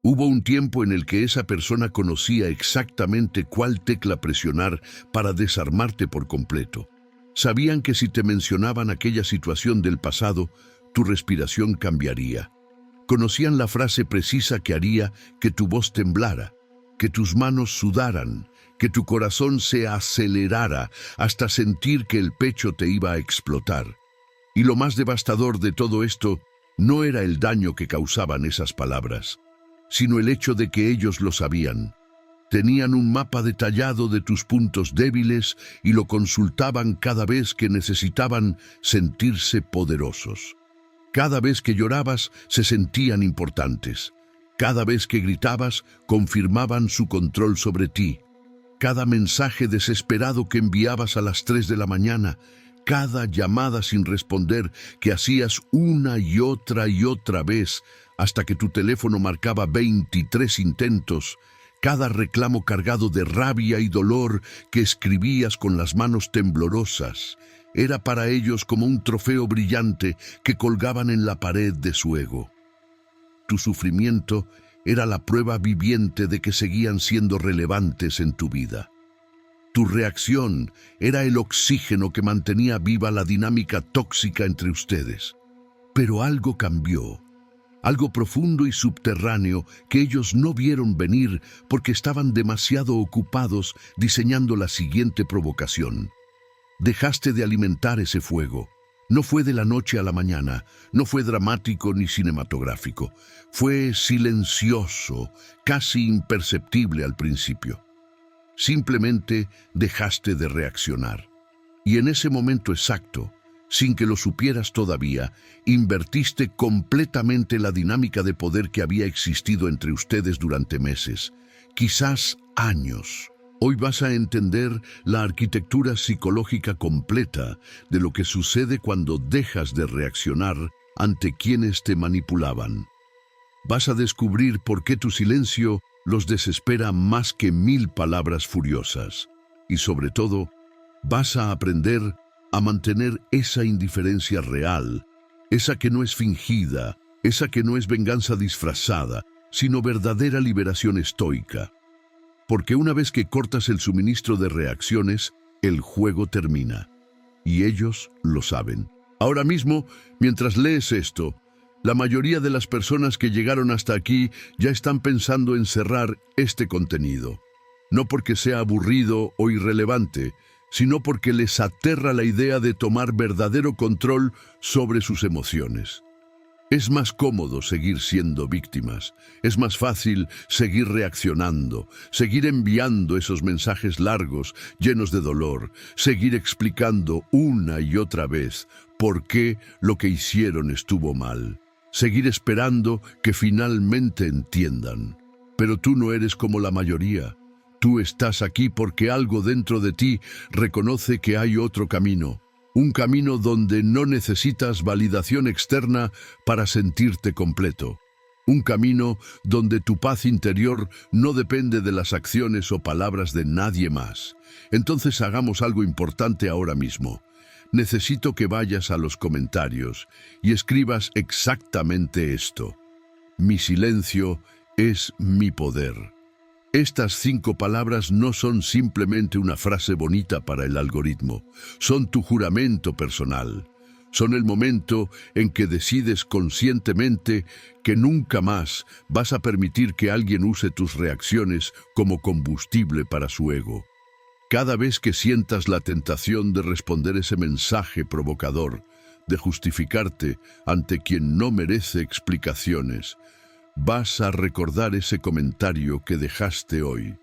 Hubo un tiempo en el que esa persona conocía exactamente cuál tecla presionar para desarmarte por completo. Sabían que si te mencionaban aquella situación del pasado, tu respiración cambiaría. Conocían la frase precisa que haría que tu voz temblara, que tus manos sudaran, que tu corazón se acelerara hasta sentir que el pecho te iba a explotar. Y lo más devastador de todo esto no era el daño que causaban esas palabras, sino el hecho de que ellos lo sabían. Tenían un mapa detallado de tus puntos débiles y lo consultaban cada vez que necesitaban sentirse poderosos. Cada vez que llorabas, se sentían importantes. Cada vez que gritabas, confirmaban su control sobre ti. Cada mensaje desesperado que enviabas a las 3 de la mañana, cada llamada sin responder que hacías una y otra vez hasta que tu teléfono marcaba 23 intentos, cada reclamo cargado de rabia y dolor que escribías con las manos temblorosas, era para ellos como un trofeo brillante que colgaban en la pared de su ego. Tu sufrimiento era la prueba viviente de que seguían siendo relevantes en tu vida. Tu reacción era el oxígeno que mantenía viva la dinámica tóxica entre ustedes. Pero algo cambió, algo profundo y subterráneo que ellos no vieron venir porque estaban demasiado ocupados diseñando la siguiente provocación. Dejaste de alimentar ese fuego. No fue de la noche a la mañana, no fue dramático ni cinematográfico. Fue silencioso, casi imperceptible al principio. Simplemente dejaste de reaccionar. Y en ese momento exacto, sin que lo supieras todavía, invertiste completamente la dinámica de poder que había existido entre ustedes durante meses, quizás años. Hoy vas a entender la arquitectura psicológica completa de lo que sucede cuando dejas de reaccionar ante quienes te manipulaban. Vas a descubrir por qué tu silencio los desespera más que 1000 palabras furiosas. Y sobre todo, vas a aprender a mantener esa indiferencia real, esa que no es fingida, esa que no es venganza disfrazada, sino verdadera liberación estoica. Porque una vez que cortas el suministro de reacciones, el juego termina. Y ellos lo saben. Ahora mismo, mientras lees esto, la mayoría de las personas que llegaron hasta aquí ya están pensando en cerrar este contenido. No porque sea aburrido o irrelevante, sino porque les aterra la idea de tomar verdadero control sobre sus emociones. Es más cómodo seguir siendo víctimas, es más fácil seguir reaccionando, seguir enviando esos mensajes largos, llenos de dolor, seguir explicando una y otra vez por qué lo que hicieron estuvo mal, seguir esperando que finalmente entiendan. Pero tú no eres como la mayoría. Tú estás aquí porque algo dentro de ti reconoce que hay otro camino. Un camino donde no necesitas validación externa para sentirte completo. Un camino donde tu paz interior no depende de las acciones o palabras de nadie más. Entonces hagamos algo importante ahora mismo. Necesito que vayas a los comentarios y escribas exactamente esto. Mi silencio es mi poder. Estas 5 palabras no son simplemente una frase bonita para el algoritmo, son tu juramento personal. Son el momento en que decides conscientemente que nunca más vas a permitir que alguien use tus reacciones como combustible para su ego. Cada vez que sientas la tentación de responder ese mensaje provocador, de justificarte ante quien no merece explicaciones, vas a recordar ese comentario que dejaste hoy.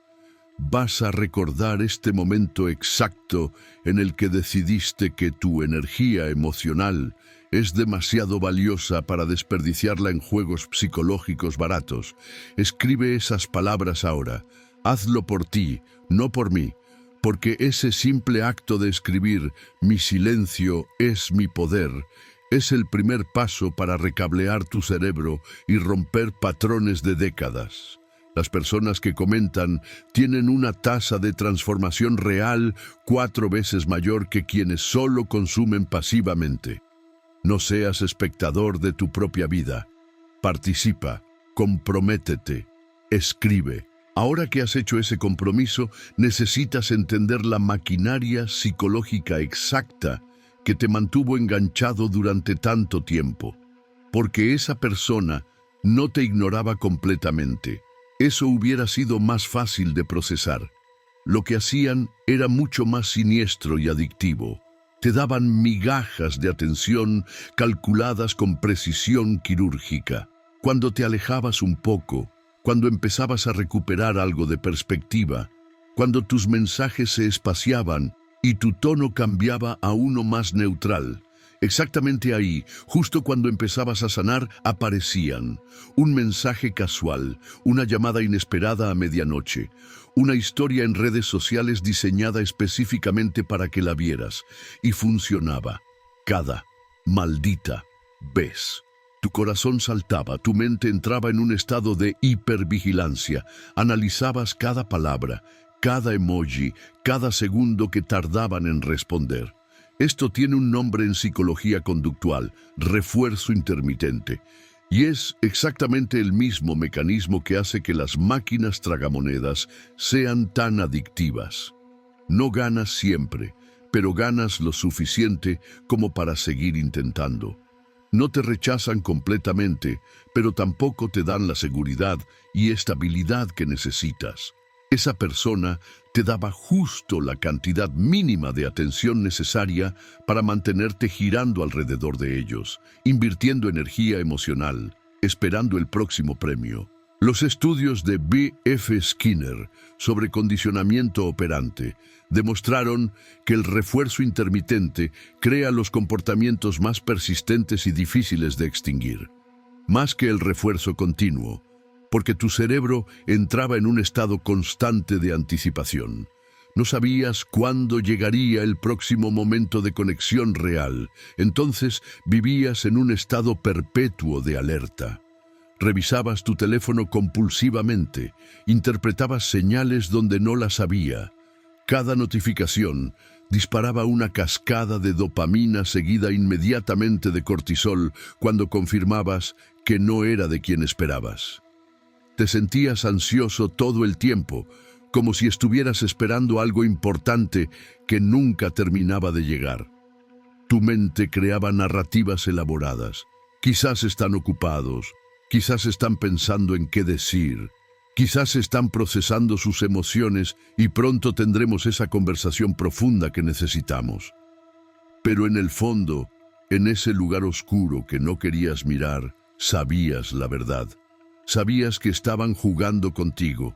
Vas a recordar este momento exacto en el que decidiste que tu energía emocional es demasiado valiosa para desperdiciarla en juegos psicológicos baratos. Escribe esas palabras ahora. Hazlo por ti, no por mí, porque ese simple acto de escribir «Mi silencio es mi poder» es el primer paso para recablear tu cerebro y romper patrones de décadas. Las personas que comentan tienen una tasa de transformación real 4 veces mayor que quienes solo consumen pasivamente. No seas espectador de tu propia vida. Participa, comprométete, escribe. Ahora que has hecho ese compromiso, necesitas entender la maquinaria psicológica exacta que te mantuvo enganchado durante tanto tiempo. Porque esa persona no te ignoraba completamente. Eso hubiera sido más fácil de procesar. Lo que hacían era mucho más siniestro y adictivo. Te daban migajas de atención calculadas con precisión quirúrgica. Cuando te alejabas un poco, cuando empezabas a recuperar algo de perspectiva, cuando tus mensajes se espaciaban y tu tono cambiaba a uno más neutral, exactamente ahí, justo cuando empezabas a sanar, aparecían un mensaje casual, una llamada inesperada a medianoche, una historia en redes sociales diseñada específicamente para que la vieras, y funcionaba cada maldita vez. Tu corazón saltaba, tu mente entraba en un estado de hipervigilancia, analizabas cada palabra, cada emoji, cada segundo que tardaban en responder. Esto tiene un nombre en psicología conductual, refuerzo intermitente, y es exactamente el mismo mecanismo que hace que las máquinas tragamonedas sean tan adictivas. No ganas siempre, pero ganas lo suficiente como para seguir intentando. No te rechazan completamente, pero tampoco te dan la seguridad y estabilidad que necesitas. Esa persona te daba justo la cantidad mínima de atención necesaria para mantenerte girando alrededor de ellos, invirtiendo energía emocional, esperando el próximo premio. Los estudios de B.F. Skinner sobre condicionamiento operante demostraron que el refuerzo intermitente crea los comportamientos más persistentes y difíciles de extinguir, más que el refuerzo continuo, porque tu cerebro entraba en un estado constante de anticipación. No sabías cuándo llegaría el próximo momento de conexión real, entonces vivías en un estado perpetuo de alerta. Revisabas tu teléfono compulsivamente, interpretabas señales donde no las había. Cada notificación disparaba una cascada de dopamina seguida inmediatamente de cortisol cuando confirmabas que no era de quien esperabas. Te sentías ansioso todo el tiempo, como si estuvieras esperando algo importante que nunca terminaba de llegar. Tu mente creaba narrativas elaboradas. Quizás están ocupados, quizás están pensando en qué decir, quizás están procesando sus emociones y pronto tendremos esa conversación profunda que necesitamos. Pero en el fondo, en ese lugar oscuro que no querías mirar, sabías la verdad. Sabías que estaban jugando contigo.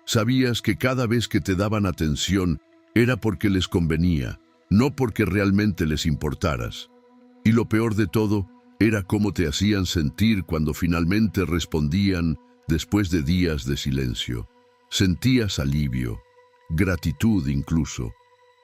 Sabías que cada vez que te daban atención era porque les convenía, no porque realmente les importaras. Y lo peor de todo era cómo te hacían sentir cuando finalmente respondían después de días de silencio. Sentías alivio, gratitud incluso,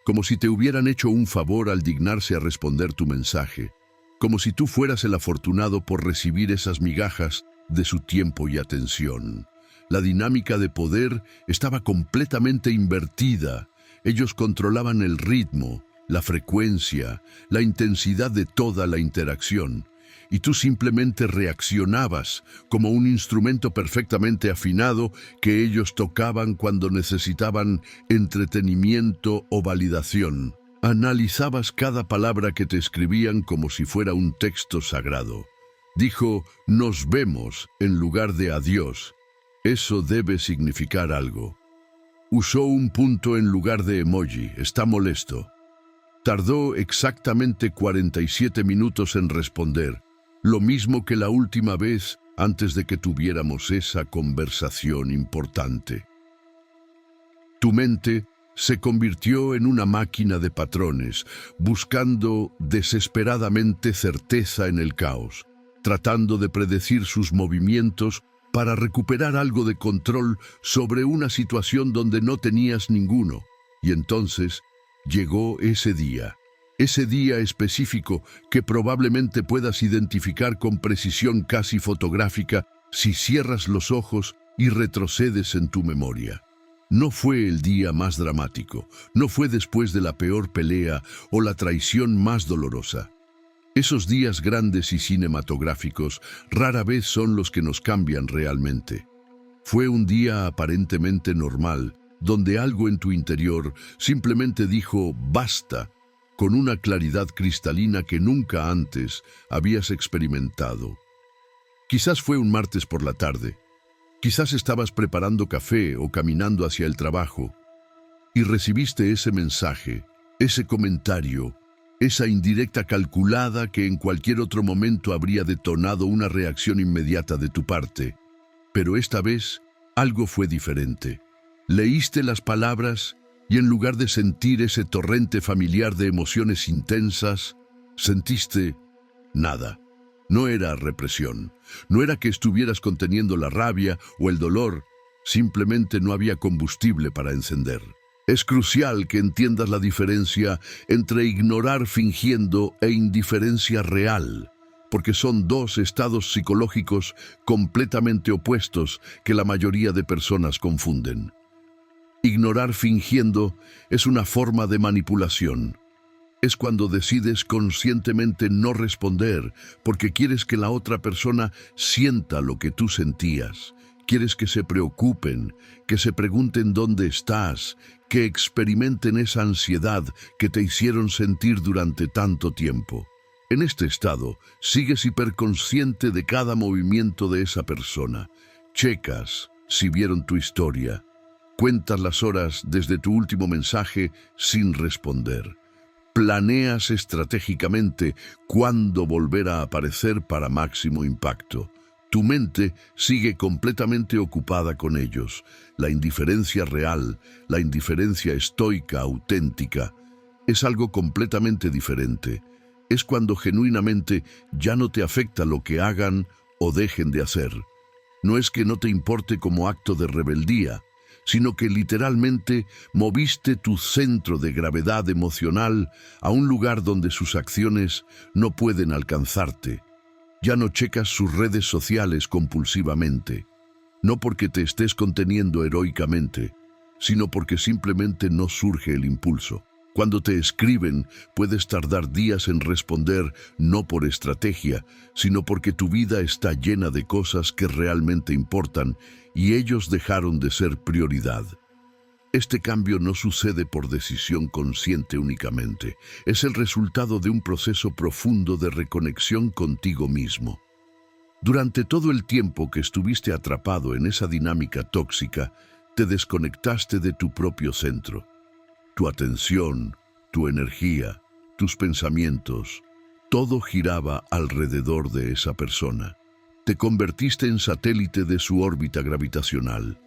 como si te hubieran hecho un favor al dignarse a responder tu mensaje, como si tú fueras el afortunado por recibir esas migajas de su tiempo y atención. La dinámica de poder estaba completamente invertida. Ellos controlaban el ritmo, la frecuencia, la intensidad de toda la interacción, y tú simplemente reaccionabas como un instrumento perfectamente afinado que ellos tocaban cuando necesitaban entretenimiento o validación. Analizabas cada palabra que te escribían como si fuera un texto sagrado. Dijo, nos vemos en lugar de adiós. Eso debe significar algo. Usó un punto en lugar de emoji, está molesto. Tardó exactamente 47 minutos en responder, lo mismo que la última vez antes de que tuviéramos esa conversación importante. Tu mente se convirtió en una máquina de patrones, buscando desesperadamente certeza en el caos, tratando de predecir sus movimientos para recuperar algo de control sobre una situación donde no tenías ninguno. Y entonces llegó ese día específico que probablemente puedas identificar con precisión casi fotográfica si cierras los ojos y retrocedes en tu memoria. No fue el día más dramático, no fue después de la peor pelea o la traición más dolorosa. Esos días grandes y cinematográficos rara vez son los que nos cambian realmente. Fue un día aparentemente normal, donde algo en tu interior simplemente dijo «basta», con una claridad cristalina que nunca antes habías experimentado. Quizás fue un martes por la tarde. Quizás estabas preparando café o caminando hacia el trabajo y recibiste ese mensaje, ese comentario, esa indirecta calculada que en cualquier otro momento habría detonado una reacción inmediata de tu parte. Pero esta vez algo fue diferente. Leíste las palabras y en lugar de sentir ese torrente familiar de emociones intensas, sentiste nada. No era represión, no era que estuvieras conteniendo la rabia o el dolor, simplemente no había combustible para encender. Es crucial que entiendas la diferencia entre ignorar fingiendo e indiferencia real, porque son dos estados psicológicos completamente opuestos que la mayoría de personas confunden. Ignorar fingiendo es una forma de manipulación. Es cuando decides conscientemente no responder porque quieres que la otra persona sienta lo que tú sentías. Quieres que se preocupen, que se pregunten dónde estás, que experimenten esa ansiedad que te hicieron sentir durante tanto tiempo. En este estado, sigues hiperconsciente de cada movimiento de esa persona. Checas si vieron tu historia. Cuentas las horas desde tu último mensaje sin responder. Planeas estratégicamente cuándo volver a aparecer para máximo impacto. Tu mente sigue completamente ocupada con ellos. La indiferencia real, la indiferencia estoica, auténtica, es algo completamente diferente. Es cuando genuinamente ya no te afecta lo que hagan o dejen de hacer. No es que no te importe como acto de rebeldía, sino que literalmente moviste tu centro de gravedad emocional a un lugar donde sus acciones no pueden alcanzarte. Ya no checas sus redes sociales compulsivamente, no porque te estés conteniendo heroicamente, sino porque simplemente no surge el impulso. Cuando te escriben, puedes tardar días en responder, no por estrategia, sino porque tu vida está llena de cosas que realmente importan y ellos dejaron de ser prioridad. Este cambio no sucede por decisión consciente únicamente, es el resultado de un proceso profundo de reconexión contigo mismo. Durante todo el tiempo que estuviste atrapado en esa dinámica tóxica, te desconectaste de tu propio centro. Tu atención, tu energía, tus pensamientos, todo giraba alrededor de esa persona. Te convertiste en satélite de su órbita gravitacional.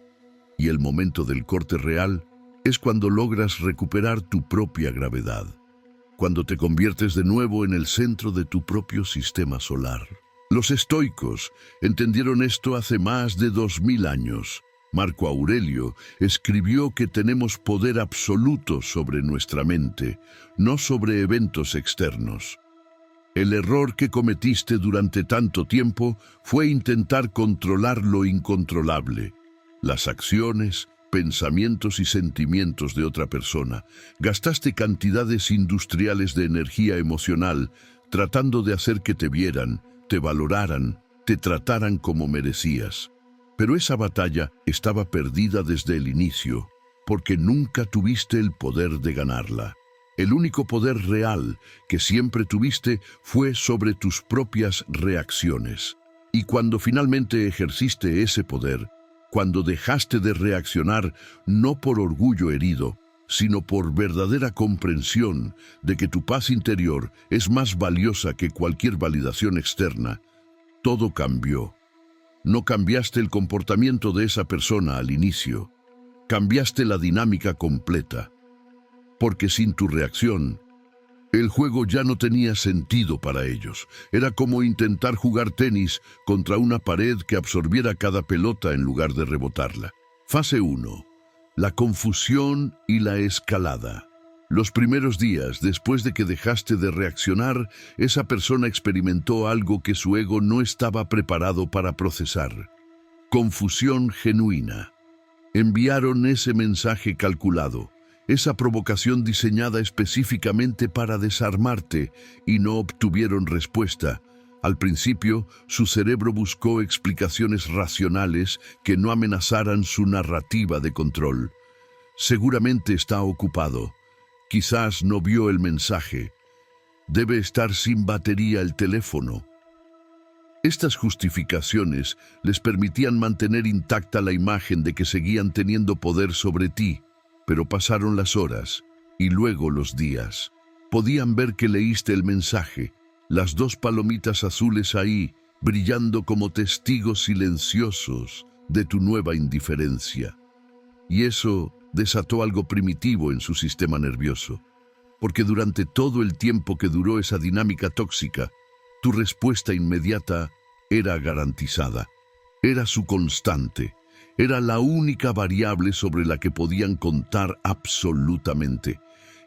Y el momento del corte real es cuando logras recuperar tu propia gravedad, cuando te conviertes de nuevo en el centro de tu propio sistema solar. Los estoicos entendieron esto hace más de 2000 años. Marco Aurelio escribió que tenemos poder absoluto sobre nuestra mente, no sobre eventos externos. El error que cometiste durante tanto tiempo fue intentar controlar lo incontrolable, las acciones, pensamientos y sentimientos de otra persona. Gastaste cantidades industriales de energía emocional tratando de hacer que te vieran, te valoraran, te trataran como merecías. Pero esa batalla estaba perdida desde el inicio, porque nunca tuviste el poder de ganarla. El único poder real que siempre tuviste fue sobre tus propias reacciones. Y cuando finalmente ejerciste ese poder, cuando dejaste de reaccionar no por orgullo herido, sino por verdadera comprensión de que tu paz interior es más valiosa que cualquier validación externa, todo cambió. No cambiaste el comportamiento de esa persona al inicio, cambiaste la dinámica completa. Porque sin tu reacción, el juego ya no tenía sentido para ellos. Era como intentar jugar tenis contra una pared que absorbiera cada pelota en lugar de rebotarla. Fase 1. La confusión y la escalada. Los primeros días, después de que dejaste de reaccionar, esa persona experimentó algo que su ego no estaba preparado para procesar. Confusión genuina. Enviaron ese mensaje calculado, esa provocación diseñada específicamente para desarmarte, y no obtuvieron respuesta, Al principio, su cerebro buscó explicaciones racionales que no amenazaran su narrativa de control. Seguramente está ocupado. Quizás no vio el mensaje. Debe estar sin batería el teléfono. Estas justificaciones les permitían mantener intacta la imagen de que seguían teniendo poder sobre ti, pero pasaron las horas y luego los días. Podían ver que leíste el mensaje, las 2 palomitas azules ahí, brillando como testigos silenciosos de tu nueva indiferencia. Y eso desató algo primitivo en su sistema nervioso, porque durante todo el tiempo que duró esa dinámica tóxica, tu respuesta inmediata era garantizada. Era su constante. Era la única variable sobre la que podían contar absolutamente.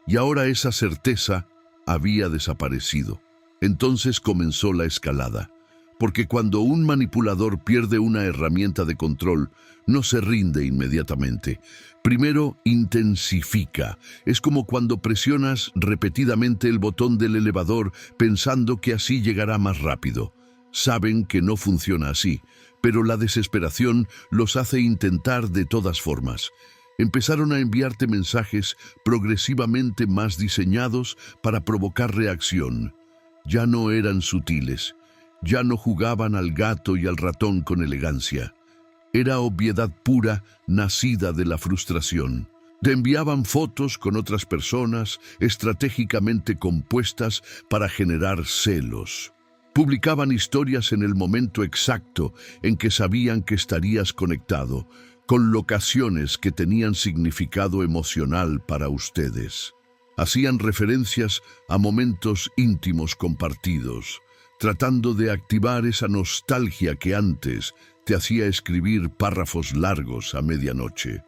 Y ahora esa certeza había desaparecido. Entonces comenzó la escalada. Porque cuando un manipulador pierde una herramienta de control, no se rinde inmediatamente. Primero intensifica. Es como cuando presionas repetidamente el botón del elevador pensando que así llegará más rápido. Saben que no funciona así, pero la desesperación los hace intentar de todas formas. Empezaron a enviarte mensajes progresivamente más diseñados para provocar reacción. Ya no eran sutiles. Ya no jugaban al gato y al ratón con elegancia. Era obviedad pura, nacida de la frustración. Te enviaban fotos con otras personas, estratégicamente compuestas para generar celos. Publicaban historias en el momento exacto en que sabían que estarías conectado, con locaciones que tenían significado emocional para ustedes. Hacían referencias a momentos íntimos compartidos, tratando de activar esa nostalgia que antes te hacía escribir párrafos largos a medianoche.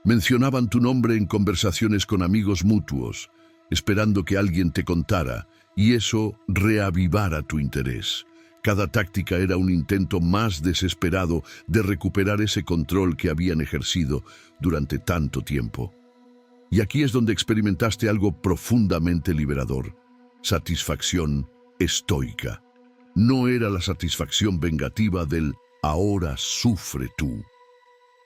Mencionaban tu nombre en conversaciones con amigos mutuos, esperando que alguien te contara, y eso reavivara tu interés. Cada táctica era un intento más desesperado de recuperar ese control que habían ejercido durante tanto tiempo. Y aquí es donde experimentaste algo profundamente liberador: satisfacción estoica. No era la satisfacción vengativa del «ahora sufre tú».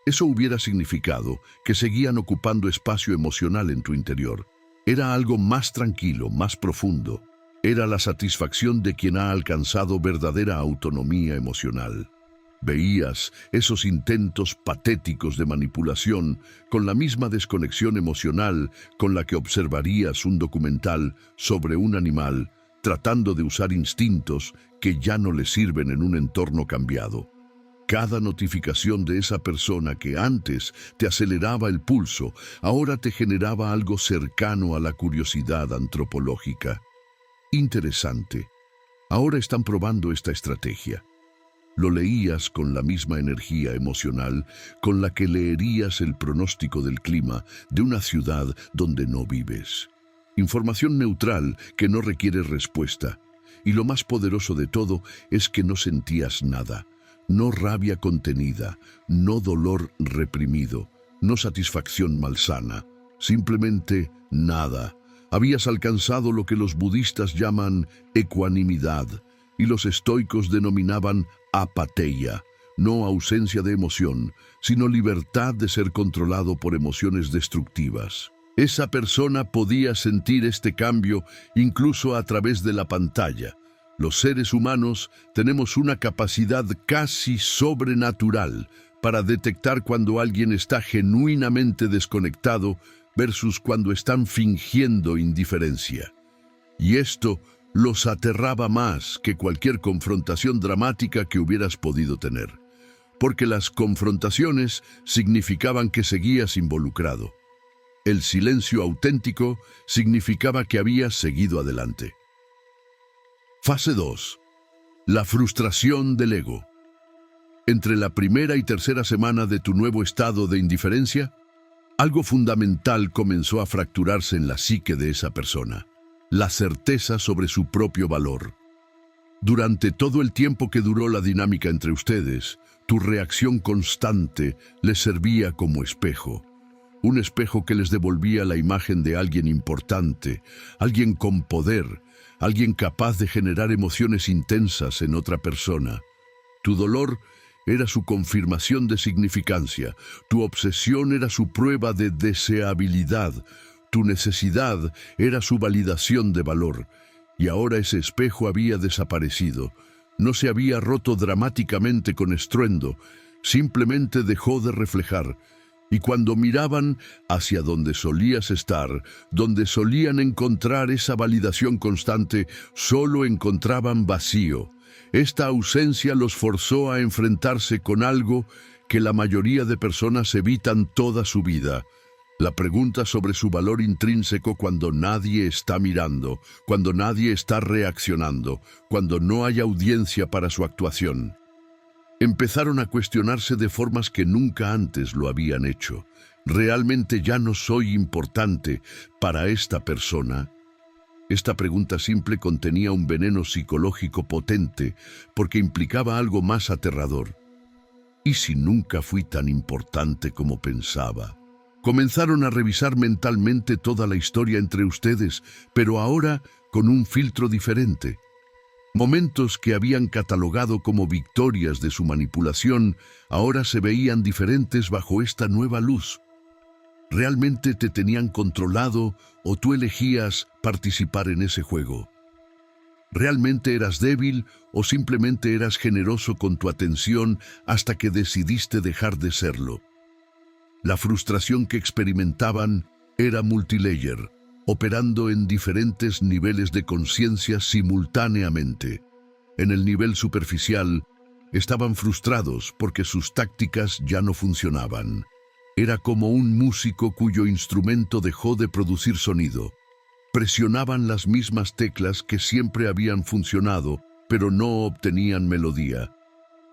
Eso hubiera significado que seguían ocupando espacio emocional en tu interior. Era algo más tranquilo, más profundo. Era la satisfacción de quien ha alcanzado verdadera autonomía emocional. Veías esos intentos patéticos de manipulación con la misma desconexión emocional con la que observarías un documental sobre un animal tratando de usar instintos que ya no le sirven en un entorno cambiado. Cada notificación de esa persona que antes te aceleraba el pulso, ahora te generaba algo cercano a la curiosidad antropológica. Interesante. Ahora están probando esta estrategia. Lo leías con la misma energía emocional con la que leerías el pronóstico del clima de una ciudad donde no vives. Información neutral que no requiere respuesta. Y lo más poderoso de todo es que no sentías nada. No rabia contenida, no dolor reprimido, no satisfacción malsana. Simplemente nada. Habías alcanzado lo que los budistas llaman ecuanimidad y los estoicos denominaban apatheia, no ausencia de emoción, sino libertad de ser controlado por emociones destructivas. Esa persona podía sentir este cambio incluso a través de la pantalla. Los seres humanos tenemos una capacidad casi sobrenatural para detectar cuando alguien está genuinamente desconectado versus cuando están fingiendo indiferencia. Y esto los aterraba más que cualquier confrontación dramática que hubieras podido tener, porque las confrontaciones significaban que seguías involucrado. El silencio auténtico significaba que habías seguido adelante. Fase 2. La frustración del ego. Entre la primera y tercera semana de tu nuevo estado de indiferencia, algo fundamental comenzó a fracturarse en la psique de esa persona: la certeza sobre su propio valor. Durante todo el tiempo que duró la dinámica entre ustedes, tu reacción constante les servía como espejo. Un espejo que les devolvía la imagen de alguien importante, alguien con poder, alguien capaz de generar emociones intensas en otra persona. Tu dolor era su confirmación de significancia, tu obsesión era su prueba de deseabilidad, tu necesidad era su validación de valor, y ahora ese espejo había desaparecido. No se había roto dramáticamente con estruendo, simplemente dejó de reflejar. Y cuando miraban hacia donde solías estar, donde solían encontrar esa validación constante, solo encontraban vacío. Esta ausencia los forzó a enfrentarse con algo que la mayoría de personas evitan toda su vida. La pregunta sobre su valor intrínseco cuando nadie está mirando, cuando nadie está reaccionando, cuando no hay audiencia para su actuación. Empezaron a cuestionarse de formas que nunca antes lo habían hecho. ¿Realmente ya no soy importante para esta persona? Esta pregunta simple contenía un veneno psicológico potente porque implicaba algo más aterrador. ¿Y si nunca fui tan importante como pensaba? Comenzaron a revisar mentalmente toda la historia entre ustedes, pero ahora con un filtro diferente. Momentos que habían catalogado como victorias de su manipulación, ahora se veían diferentes bajo esta nueva luz. ¿Realmente te tenían controlado o tú elegías participar en ese juego? ¿Realmente eras débil o simplemente eras generoso con tu atención hasta que decidiste dejar de serlo? La frustración que experimentaban era multilayer, operando en diferentes niveles de conciencia simultáneamente. En el nivel superficial, estaban frustrados porque sus tácticas ya no funcionaban. Era como un músico cuyo instrumento dejó de producir sonido. Presionaban las mismas teclas que siempre habían funcionado, pero no obtenían melodía.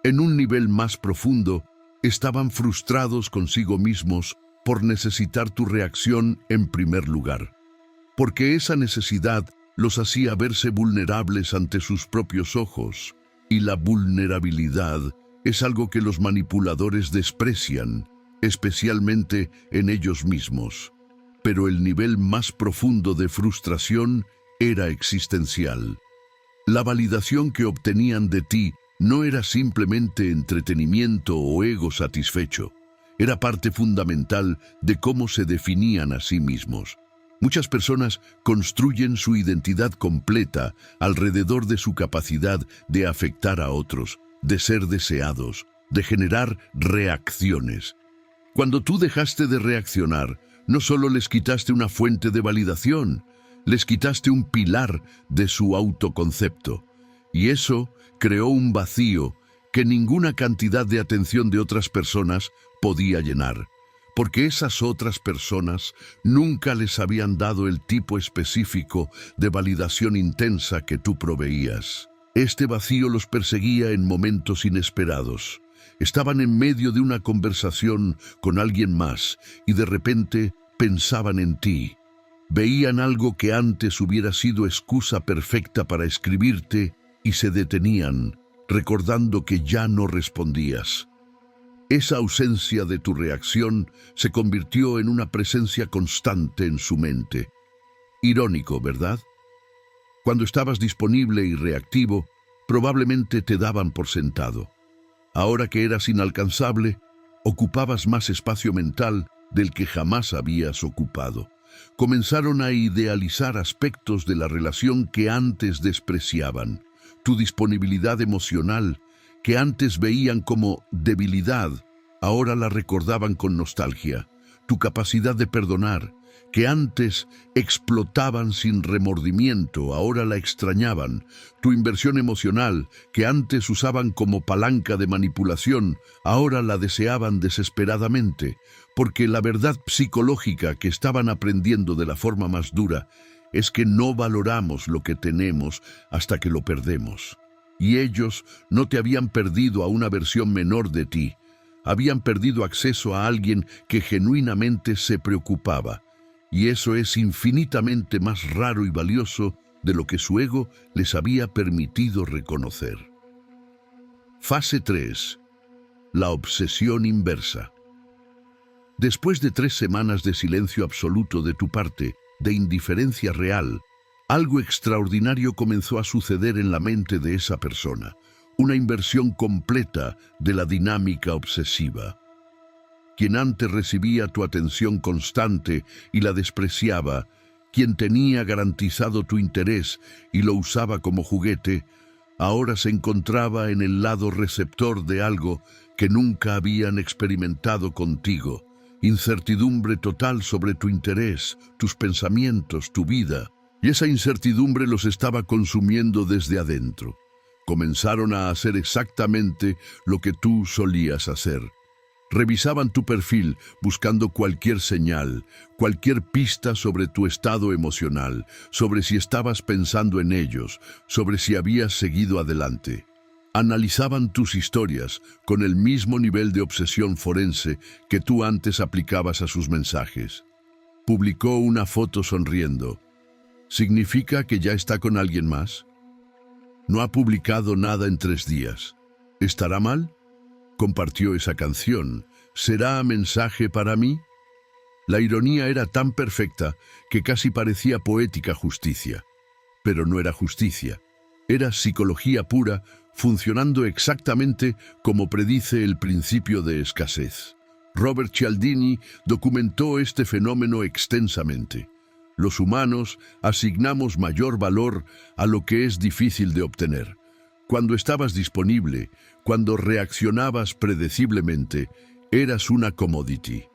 En un nivel más profundo, estaban frustrados consigo mismos por necesitar tu reacción en primer lugar. Porque esa necesidad los hacía verse vulnerables ante sus propios ojos, y la vulnerabilidad es algo que los manipuladores desprecian, especialmente en ellos mismos. Pero el nivel más profundo de frustración era existencial. La validación que obtenían de ti no era simplemente entretenimiento o ego satisfecho, era parte fundamental de cómo se definían a sí mismos. Muchas personas construyen su identidad completa alrededor de su capacidad de afectar a otros, de ser deseados, de generar reacciones. Cuando tú dejaste de reaccionar, no solo les quitaste una fuente de validación, les quitaste un pilar de su autoconcepto. Y eso creó un vacío que ninguna cantidad de atención de otras personas podía llenar. Porque esas otras personas nunca les habían dado el tipo específico de validación intensa que tú proveías. Este vacío los perseguía en momentos inesperados. Estaban en medio de una conversación con alguien más y de repente pensaban en ti. Veían algo que antes hubiera sido excusa perfecta para escribirte y se detenían, recordando que ya no respondías. Esa ausencia de tu reacción se convirtió en una presencia constante en su mente. Irónico, ¿verdad? Cuando estabas disponible y reactivo, probablemente te daban por sentado. Ahora que eras inalcanzable, ocupabas más espacio mental del que jamás habías ocupado. Comenzaron a idealizar aspectos de la relación que antes despreciaban. Tu disponibilidad emocional, que antes veían como debilidad, ahora la recordaban con nostalgia. Tu capacidad de perdonar, que antes explotaban sin remordimiento, ahora la extrañaban. Tu inversión emocional, que antes usaban como palanca de manipulación, ahora la deseaban desesperadamente, porque la verdad psicológica que estaban aprendiendo de la forma más dura es que no valoramos lo que tenemos hasta que lo perdemos. Y ellos no te habían perdido a una versión menor de ti, habían perdido acceso a alguien que genuinamente se preocupaba. Y eso es infinitamente más raro y valioso de lo que su ego les había permitido reconocer. Fase 3. La obsesión inversa. Después de 3 semanas de silencio absoluto de tu parte, de indiferencia real, Algo extraordinario comenzó a suceder en la mente de esa persona, una inversión completa de la dinámica obsesiva. Quien antes recibía tu atención constante y la despreciaba, quien tenía garantizado tu interés y lo usaba como juguete, ahora se encontraba en el lado receptor de algo que nunca habían experimentado contigo. Incertidumbre total sobre tu interés, tus pensamientos, tu vida. Y esa incertidumbre los estaba consumiendo desde adentro. Comenzaron a hacer exactamente lo que tú solías hacer. Revisaban tu perfil buscando cualquier señal, cualquier pista sobre tu estado emocional, sobre si estabas pensando en ellos, sobre si habías seguido adelante. Analizaban tus historias con el mismo nivel de obsesión forense que tú antes aplicabas a sus mensajes. Publicó una foto sonriendo. ¿Significa que ya está con alguien más? No ha publicado nada en 3 días. ¿Estará mal? Compartió esa canción. ¿Será mensaje para mí? La ironía era tan perfecta que casi parecía poética justicia. Pero no era justicia. Era psicología pura, funcionando exactamente como predice el principio de escasez. Robert Cialdini documentó este fenómeno extensamente. Los humanos asignamos mayor valor a lo que es difícil de obtener. Cuando estabas disponible, cuando reaccionabas predeciblemente, eras una commodity.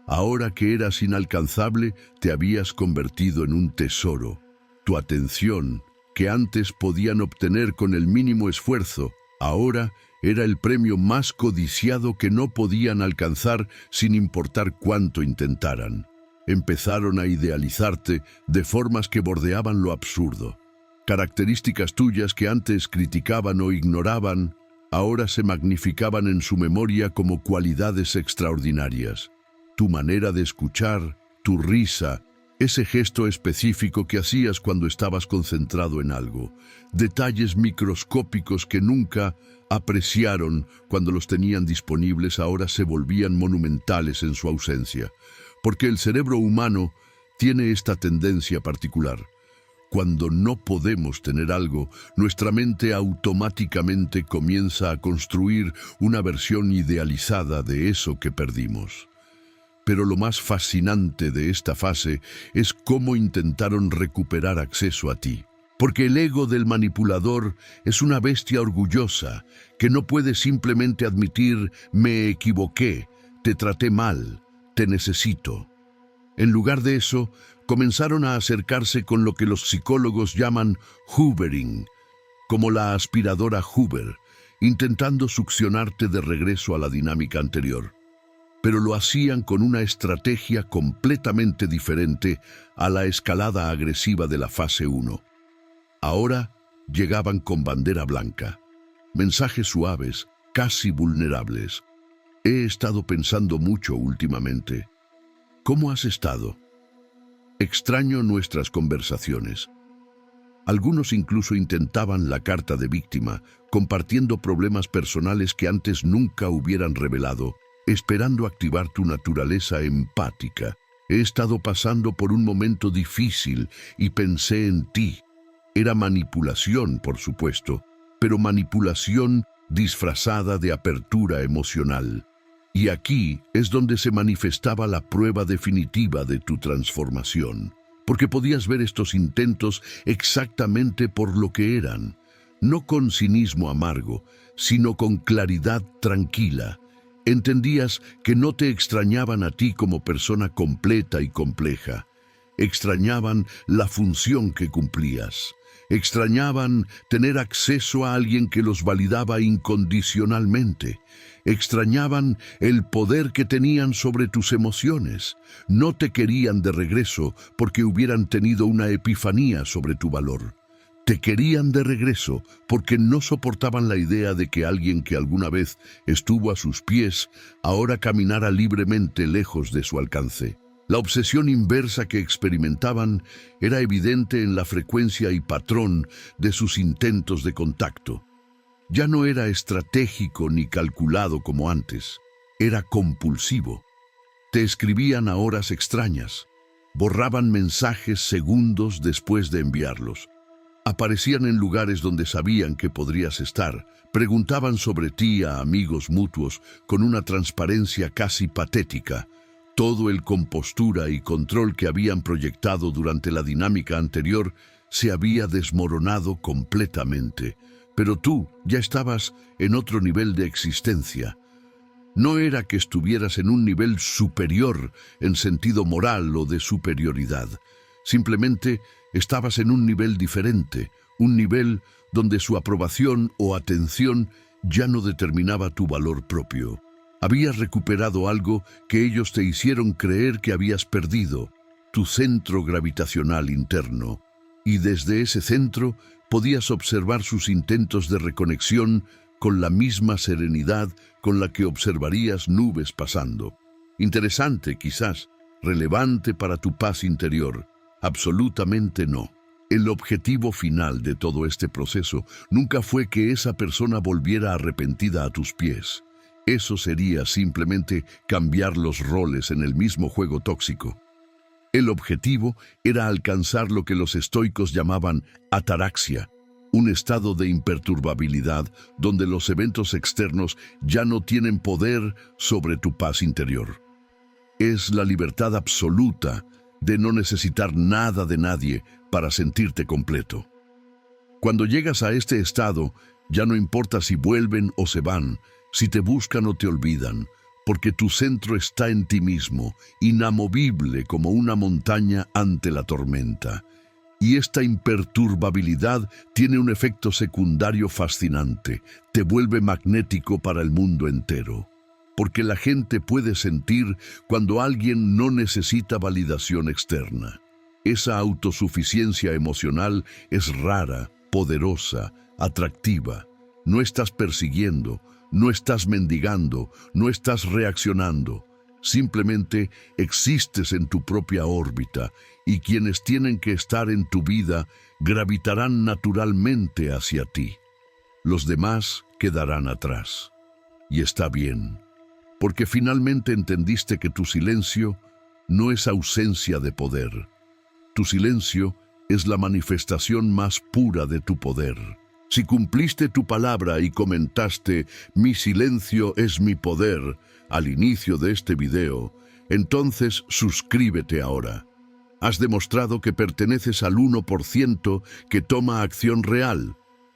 Ahora que eras inalcanzable, te habías convertido en un tesoro. Tu atención, que antes podían obtener con el mínimo esfuerzo, ahora era el premio más codiciado que no podían alcanzar sin importar cuánto intentaran. Empezaron a idealizarte de formas que bordeaban lo absurdo. Características tuyas que antes criticaban o ignoraban, ahora se magnificaban en su memoria como cualidades extraordinarias. Tu manera de escuchar, tu risa, ese gesto específico que hacías cuando estabas concentrado en algo, detalles microscópicos que nunca apreciaron cuando los tenían disponibles ahora se volvían monumentales en su ausencia. Porque el cerebro humano tiene esta tendencia particular. Cuando no podemos tener algo, nuestra mente automáticamente comienza a construir una versión idealizada de eso que perdimos. Pero lo más fascinante de esta fase es cómo intentaron recuperar acceso a ti. Porque el ego del manipulador es una bestia orgullosa que no puede simplemente admitir «me equivoqué, te traté mal, te necesito». En lugar de eso, comenzaron a acercarse con lo que los psicólogos llaman hoovering, como la aspiradora Hoover, intentando succionarte de regreso a la dinámica anterior. Pero lo hacían con una estrategia completamente diferente a la escalada agresiva de la fase 1. Ahora llegaban con bandera blanca, mensajes suaves, casi vulnerables. He estado pensando mucho últimamente. ¿Cómo has estado? Extraño nuestras conversaciones. Algunos incluso intentaban la carta de víctima, compartiendo problemas personales que antes nunca hubieran revelado, esperando activar tu naturaleza empática. He estado pasando por un momento difícil y pensé en ti. Era manipulación, por supuesto, pero manipulación disfrazada de apertura emocional. Y aquí es donde se manifestaba la prueba definitiva de tu transformación, porque podías ver estos intentos exactamente por lo que eran, no con cinismo amargo, sino con claridad tranquila. Entendías que no te extrañaban a ti como persona completa y compleja, extrañaban la función que cumplías. Extrañaban tener acceso a alguien que los validaba incondicionalmente. Extrañaban el poder que tenían sobre tus emociones. No te querían de regreso porque hubieran tenido una epifanía sobre tu valor. Te querían de regreso porque no soportaban la idea de que alguien que alguna vez estuvo a sus pies ahora caminara libremente lejos de su alcance. La obsesión inversa que experimentaban era evidente en la frecuencia y patrón de sus intentos de contacto. Ya no era estratégico ni calculado como antes, era compulsivo. Te escribían a horas extrañas, Borraban mensajes segundos después de enviarlos. Aparecían en lugares donde sabían que podrías estar. Preguntaban sobre ti a amigos mutuos con una transparencia casi patética. Todo el compostura y control que habían proyectado durante la dinámica anterior se había desmoronado completamente. Pero tú ya estabas en otro nivel de existencia. No era que estuvieras en un nivel superior en sentido moral o de superioridad. Simplemente estabas en un nivel diferente, un nivel donde su aprobación o atención ya no determinaba tu valor propio. Habías recuperado algo que ellos te hicieron creer que habías perdido, tu centro gravitacional interno. Y desde ese centro podías observar sus intentos de reconexión con la misma serenidad con la que observarías nubes pasando. Interesante, quizás, relevante para tu paz interior. Absolutamente no. El objetivo final de todo este proceso nunca fue que esa persona volviera arrepentida a tus pies. Eso sería simplemente cambiar los roles en el mismo juego tóxico. El objetivo era alcanzar lo que los estoicos llamaban ataraxia, un estado de imperturbabilidad donde los eventos externos ya no tienen poder sobre tu paz interior. Es la libertad absoluta de no necesitar nada de nadie para sentirte completo. Cuando llegas a este estado, ya no importa si vuelven o se van, si te buscan o te olvidan, porque tu centro está en ti mismo, inamovible como una montaña ante la tormenta. Y esta imperturbabilidad tiene un efecto secundario fascinante, te vuelve magnético para el mundo entero. Porque la gente puede sentir cuando alguien no necesita validación externa. Esa autosuficiencia emocional es rara, poderosa, atractiva. No estás persiguiendo, no estás mendigando, no estás reaccionando. Simplemente existes en tu propia órbita y quienes tienen que estar en tu vida gravitarán naturalmente hacia ti. Los demás quedarán atrás. Y está bien, porque finalmente entendiste que tu silencio no es ausencia de poder. Tu silencio es la manifestación más pura de tu poder. Si cumpliste tu palabra y comentaste «Mi silencio es mi poder» al inicio de este video, entonces suscríbete ahora. Has demostrado que perteneces al 1% que toma acción real,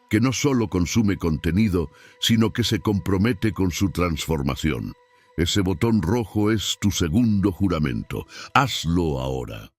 que no solo consume contenido, sino que se compromete con su transformación. Ese botón rojo es tu segundo juramento. Hazlo ahora.